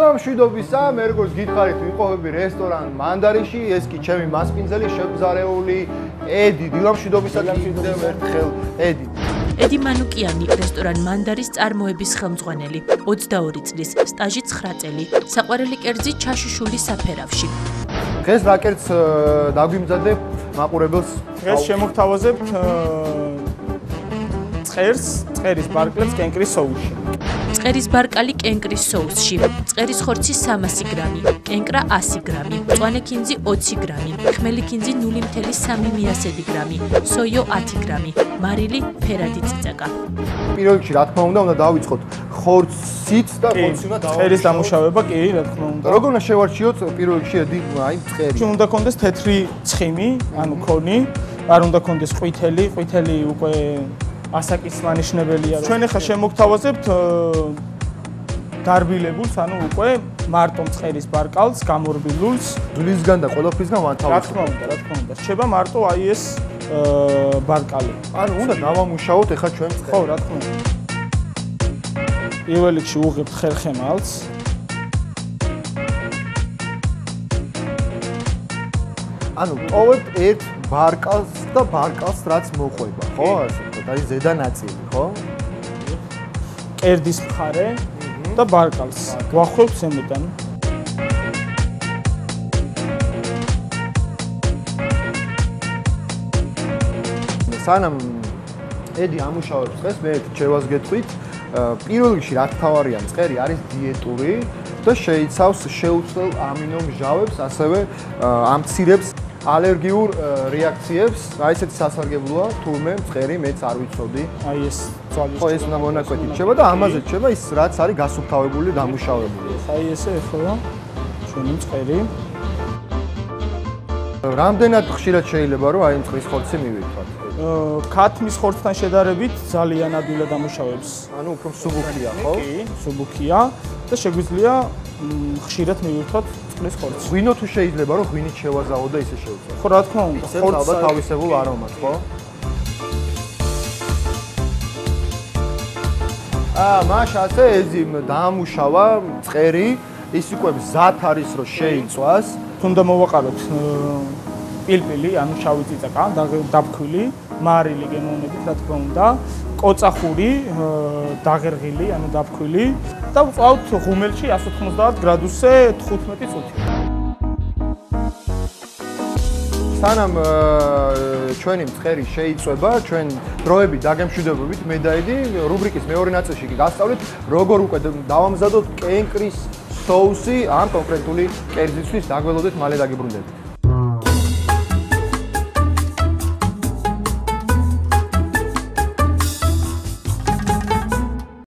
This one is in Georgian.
დილო მშვიდობისა, მე როგორც გითხარით, ვიყოფები რესტორან მანდარიში, ეს კი ჩემი მასპინძელი, შეგზარეული ედი. დილო მშვიდობისა კიდევ ერთხელ ედი. ედი მანუკიანი, რესტორან მანდარის წარმოების ხელმძღვანელი, 22 წლის, სტაჟი 9 წელი, საყვარელი კერძი ჩაშიშული საფერავში. დღეს რა კერძს დაგვიმზადებ მაყურებელს? დღეს შემოგთავაზებთ წყერის ბარკლებს კენკრის соуში. წყერის ბარკალი კენკრის соусში, წყერის ხორცი 300 გრამი, კენკრა 100 გრამი, მწვანე ქინძი 20 გრამი, ხმელი ქინძი 0.3 გრამი, სოიო 10 გრამი, მარილი ფერადი წიწაკა. პირველ რიგში რა თქმა უნდა დავიწყოთ ხორცით და ხორცი უნდა წყერის დამუშავება კი რა თქმა უნდა. როგორ უნდა შევარჩიოთ პირველ რიგში ედი აი წყერი? ჩვენ უნდა კონდეს თეთრი ცხიმი, ანუ ქონი, არ უნდა კონდეს ყვითელი უკვე ასაკის მანიშნებელია. ჩვენ ახლა შემოგთავაზებთ დარბილებულს, ანუ უკვე მარტო წყერის ბარკალს, გამორბილულს, დვლისგან და ყველაფრისგან ვანთავაზებთ. რა თქმა უნდა. რჩება მარტო აი ეს ბარკალი. ანუ უნდა დავამუშაოთ ახლა ჩვენ წყერი. ხო, რა თქმა უნდა. პირველ რიგში უღებთ ხერხემალს. ანუ პოვებთ ერთ ბარკალს და ბარკალს რაც მოყვება, ხო? ასე ვთქვათ, აი ზედა ნაწილი, ხო? კერდის მხარე და ბარკალს ვახვრევთ ზემოდან. სანამ ედი ამუშავებს დღეს, მე ჩევას გეტყვით, პირველ რიგში რა თავარია მწყერი არის დიეტური და შეიცავს შეუცვლელ ამინომჟავებს, ასევე ამცირებს ალერგიულ რეაქციებს, რა ისეთი სასარგებლოა, თურმე მწყერი მეც არ ვიცოდი. აი ეს ძვალი ხო, ეს უნდა მონაკვეთი რჩება და ამაზე რჩება ის რაც არის გასუფთავებული, დამუშავებული. აი ესე ეხლა ჩვენი მწყერი. რამდენად ხშირად შეიძლება რომ აი მწყრის ხორცი მივირთვათ? ქათმის ხორცთან შედარებით ძალიან ადვილად დამუშავებს. ანუ უფრო მსუბუქია, ხო? კი, მსუბუქია და შეგვიძლია ხშირად მივირთვათ წყლის ხორცს. ღვინო თუ შეიძლება რომ ღვინით შევაზავო და ისე შევწევ. ხო, რა თქმა უნდა. ხორცს ალბათ თავისებურ არომატს, ხო? მაშ ასე ეძი დაამუშავა მწყერი, ის უკვე მზად არის რომ შეიწვას. თუნდა მოვაყაროთ პილპილი, ანუ შავი წიწაკა, დაბქვილი, მარილი გემოვნებით, რა თქმა უნდა, კოწახური, დაღერღილი, ანუ დაბქვილი და ვწავთ ღუმელში 190 გრადუსზე 15 წუთი. სანამ ჩვენი მწყერი შეიწვება, ჩვენ დროებით დაგემშვიდობებით მე და ედი რუბრიკის მეორე ნაწილში კი გასწავლით, როგორ უკვე დავამზადოთ კენკრის соуსი ამ კონკრეტული კერძისთვის. დაგველოდეთ, მალე დაგიბრუნდებით.